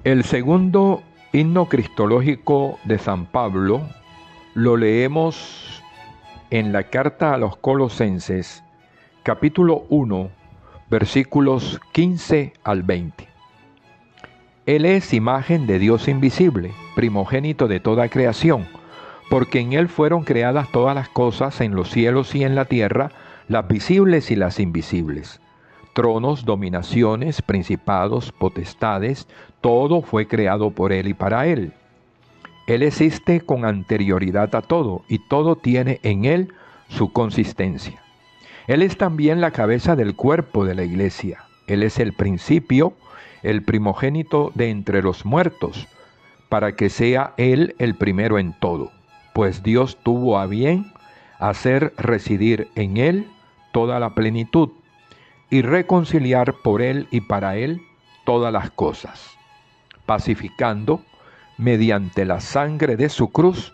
El segundo himno cristológico de San Pablo lo leemos en la carta a los Colosenses, capítulo 1, versículos 15 al 20. Él es imagen de Dios invisible, primogénito de toda creación, porque en Él fueron creadas todas las cosas en los cielos y en la tierra, las visibles y las invisibles. Tronos, dominaciones, principados, potestades, todo fue creado por Él y para Él. Él existe con anterioridad a todo, y todo tiene en Él su consistencia. Él es también la cabeza del cuerpo de la iglesia. Él es el principio, el primogénito de entre los muertos, para que sea Él el primero en todo. Pues Dios tuvo a bien hacer residir en Él toda la plenitud, y reconciliar por Él y para Él todas las cosas, pacificando mediante la sangre de su cruz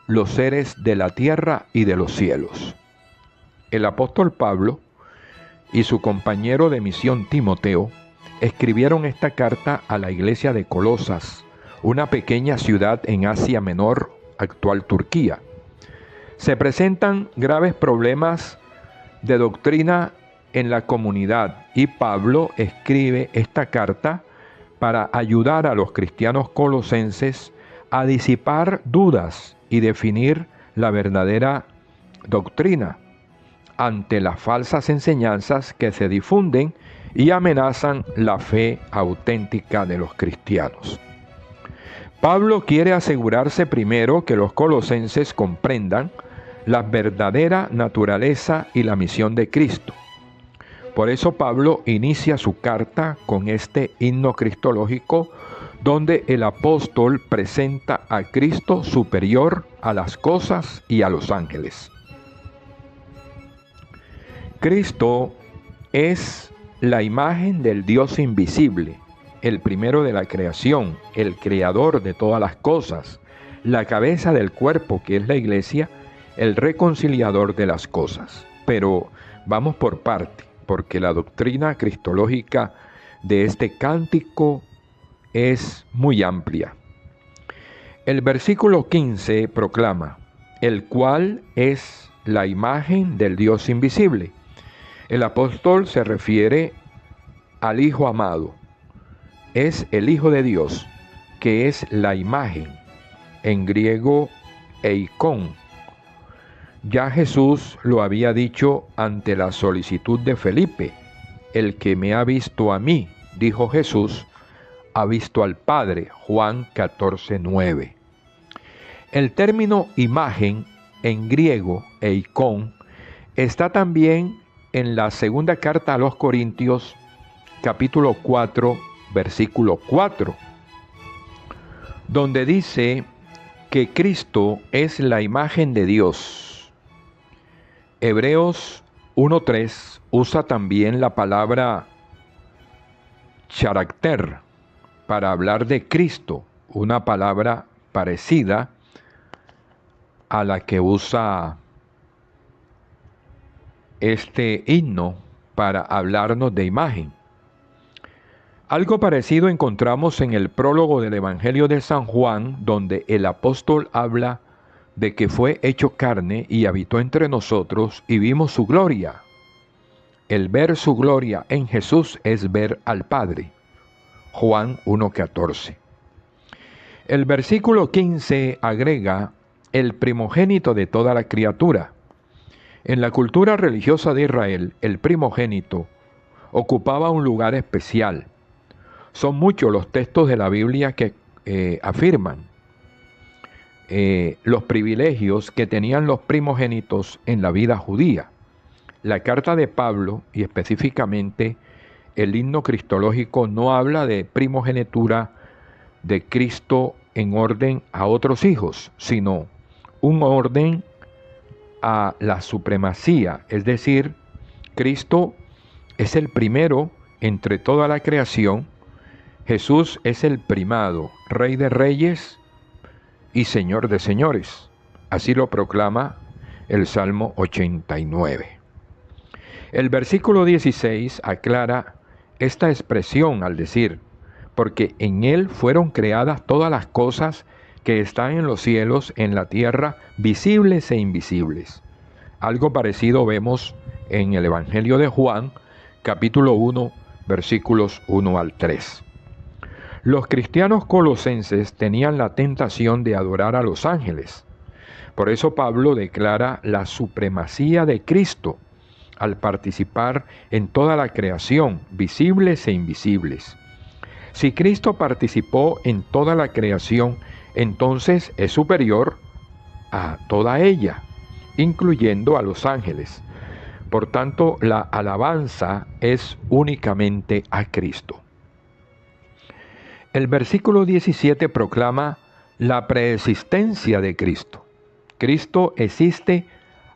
los seres de la tierra y de los cielos. El apóstol Pablo y su compañero de misión Timoteo escribieron esta carta a la iglesia de Colosas, una pequeña ciudad en Asia Menor, actual Turquía. Se presentan graves problemas de doctrina en la comunidad, y Pablo escribe esta carta para ayudar a los cristianos colosenses a disipar dudas y definir la verdadera doctrina ante las falsas enseñanzas que se difunden y amenazan la fe auténtica de los cristianos. Pablo quiere asegurarse primero que los colosenses comprendan la verdadera naturaleza y la misión de Cristo. Por eso Pablo inicia su carta con este himno cristológico, donde el apóstol presenta a Cristo superior a las cosas y a los ángeles. Cristo es la imagen del Dios invisible, el primero de la creación, el creador de todas las cosas, la cabeza del cuerpo que es la iglesia, el reconciliador de las cosas. Pero vamos por parte, porque la doctrina cristológica de este cántico es muy amplia. El versículo 15 proclama, el cual es la imagen del Dios invisible. El apóstol se refiere al Hijo amado. Es el Hijo de Dios, que es la imagen, en griego eikon. Ya Jesús lo había dicho ante la solicitud de Felipe. El que me ha visto a mí, dijo Jesús, ha visto al Padre. Juan 14:9. El término imagen, en griego eikon, está también en la segunda carta a los Corintios, capítulo 4, versículo 4, donde dice que Cristo es la imagen de Dios. Hebreos 1:3 usa también la palabra carácter para hablar de Cristo, una palabra parecida a la que usa este himno para hablarnos de imagen. Algo parecido encontramos en el prólogo del Evangelio de San Juan, donde el apóstol habla de que fue hecho carne y habitó entre nosotros y vimos su gloria. El ver su gloria en Jesús es ver al Padre. Juan 1:14. El versículo 15 agrega el primogénito de toda la criatura. En la cultura religiosa de Israel, el primogénito ocupaba un lugar especial. Son muchos los textos de la Biblia que afirman los privilegios que tenían los primogénitos en la vida judía. La carta de Pablo, y específicamente el himno cristológico, no habla de primogenitura de Cristo en orden a otros hijos, sino un orden a la supremacía, es decir, Cristo es el primero entre toda la creación, Jesús es el primado, Rey de reyes y Señor de señores. Así lo proclama el Salmo 89. El versículo 16 aclara esta expresión al decir, porque en Él fueron creadas todas las cosas que están en los cielos, en la tierra, visibles e invisibles. Algo parecido vemos en el Evangelio de Juan, capítulo 1, versículos 1 al 3. Los cristianos colosenses tenían la tentación de adorar a los ángeles. Por eso Pablo declara la supremacía de Cristo al participar en toda la creación, visibles e invisibles. Si Cristo participó en toda la creación, entonces es superior a toda ella, incluyendo a los ángeles. Por tanto, la alabanza es únicamente a Cristo. El versículo 17 proclama la preexistencia de Cristo. Cristo existe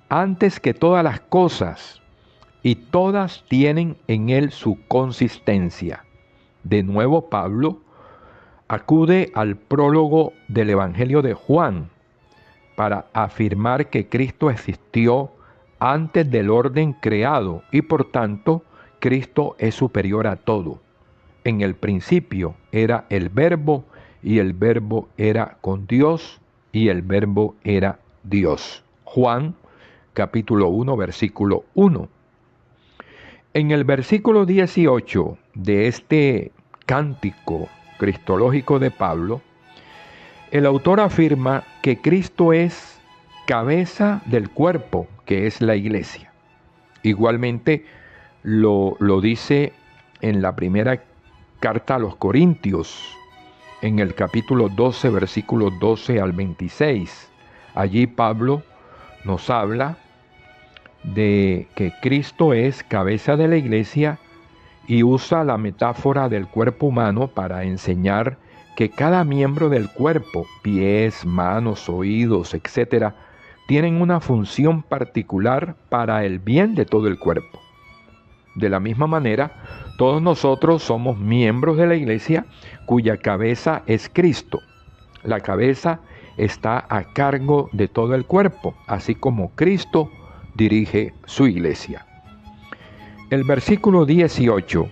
antes que todas las cosas y todas tienen en Él su consistencia. De nuevo, Pablo acude al prólogo del Evangelio de Juan para afirmar que Cristo existió antes del orden creado y por tanto Cristo es superior a todo. En el principio era el Verbo y el Verbo era con Dios y el Verbo era Dios. Juan capítulo 1 versículo 1. En el versículo 18 de este cántico cristológico de Pablo, el autor afirma que Cristo es cabeza del cuerpo, que es la iglesia. Igualmente lo dice en la primera carta a los Corintios, en el capítulo 12, versículos 12 al 26. Allí Pablo nos habla de que Cristo es cabeza de la iglesia y usa la metáfora del cuerpo humano para enseñar que cada miembro del cuerpo, pies, manos, oídos, etc., tienen una función particular para el bien de todo el cuerpo. De la misma manera, todos nosotros somos miembros de la iglesia cuya cabeza es Cristo. La cabeza está a cargo de todo el cuerpo, así como Cristo dirige su iglesia. El versículo 18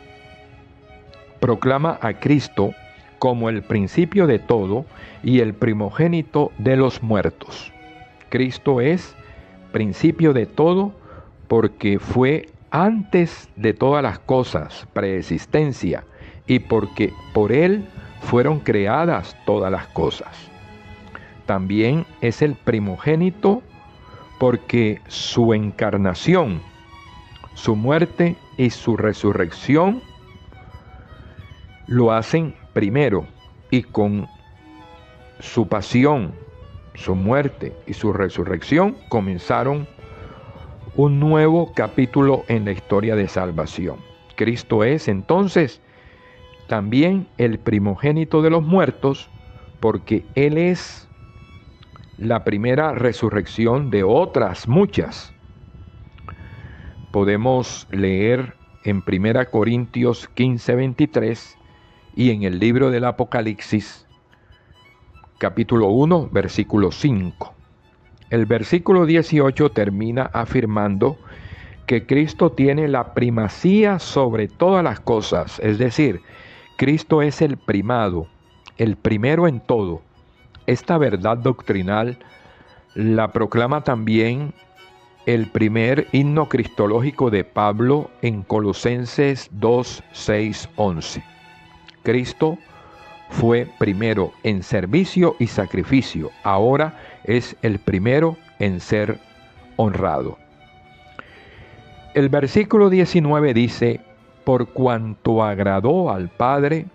proclama a Cristo como el principio de todo y el primogénito de los muertos. Cristo es principio de todo porque fue antes de todas las cosas, preexistencia, y porque por Él fueron creadas todas las cosas. También es el primogénito porque su encarnación, su muerte y su resurrección lo hacen primero, y con su pasión, su muerte y su resurrección comenzaron un nuevo capítulo en la historia de salvación. Cristo es entonces también el primogénito de los muertos porque Él es la primera resurrección de otras muchas. Podemos leer en 1 Corintios 15:23 y en el libro del Apocalipsis, capítulo 1, versículo 5. El versículo 18 termina afirmando que Cristo tiene la primacía sobre todas las cosas, es decir, Cristo es el primado, el primero en todo. Esta verdad doctrinal la proclama también el primer himno cristológico de Pablo en Colosenses 2, 6, 11. Cristo fue primero en servicio y sacrificio, ahora es el primero en ser honrado. El versículo 19 dice: por cuanto agradó al Padre,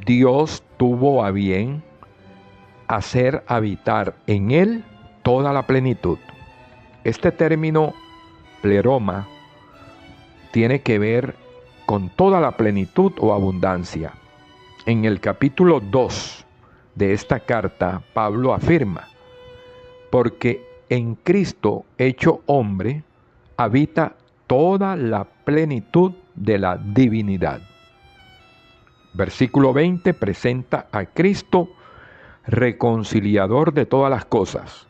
Dios tuvo a bien hacer habitar en Él toda la plenitud. Este término pleroma tiene que ver con toda la plenitud o abundancia. En el capítulo 2 de esta carta, Pablo afirma: porque en Cristo hecho hombre habita toda la plenitud de la divinidad. Versículo 20 presenta a Cristo reconciliador de todas las cosas,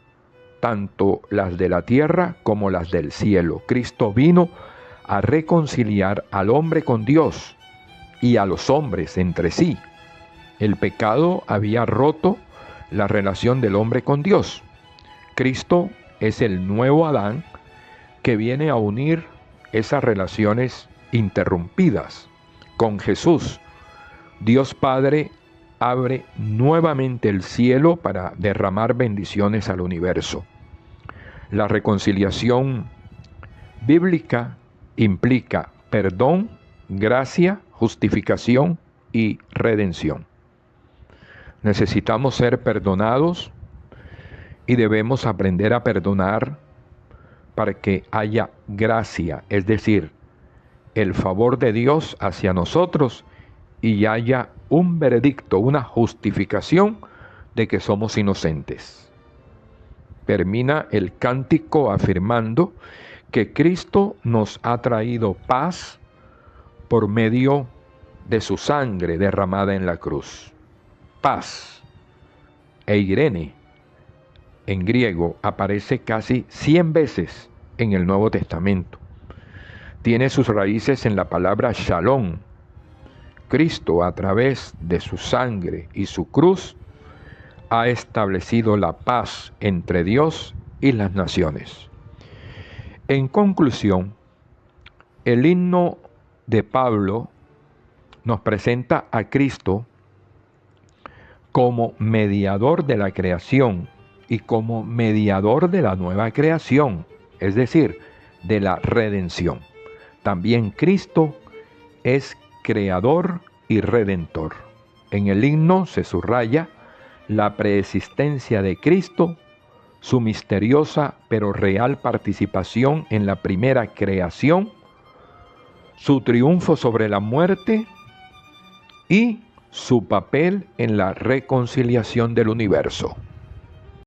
tanto las de la tierra como las del cielo. Cristo vino a reconciliar al hombre con Dios y a los hombres entre sí, El pecado había roto la relación del hombre con Dios. Cristo es el nuevo Adán que viene a unir esas relaciones interrumpidas. Con Jesús, Dios Padre abre nuevamente el cielo para derramar bendiciones al universo. La reconciliación bíblica implica perdón, gracia, justificación y redención. Necesitamos ser perdonados y debemos aprender a perdonar para que haya gracia, es decir, el favor de Dios hacia nosotros y haya un veredicto, una justificación de que somos inocentes. Termina el cántico afirmando que Cristo nos ha traído paz por medio de su sangre derramada en la cruz. Paz. Eirene en griego aparece casi 100 veces en el Nuevo Testamento. Tiene sus raíces en la palabra shalom. Cristo, a través de su sangre y su cruz, ha establecido la paz entre Dios y las naciones. En conclusión, el himno de Pablo nos presenta a Cristo como mediador de la creación y como mediador de la nueva creación, es decir, de la redención. También Cristo es creador y redentor. En el himno se subraya la preexistencia de Cristo, su misteriosa pero real participación en la primera creación, su triunfo sobre la muerte y su papel en la reconciliación del universo.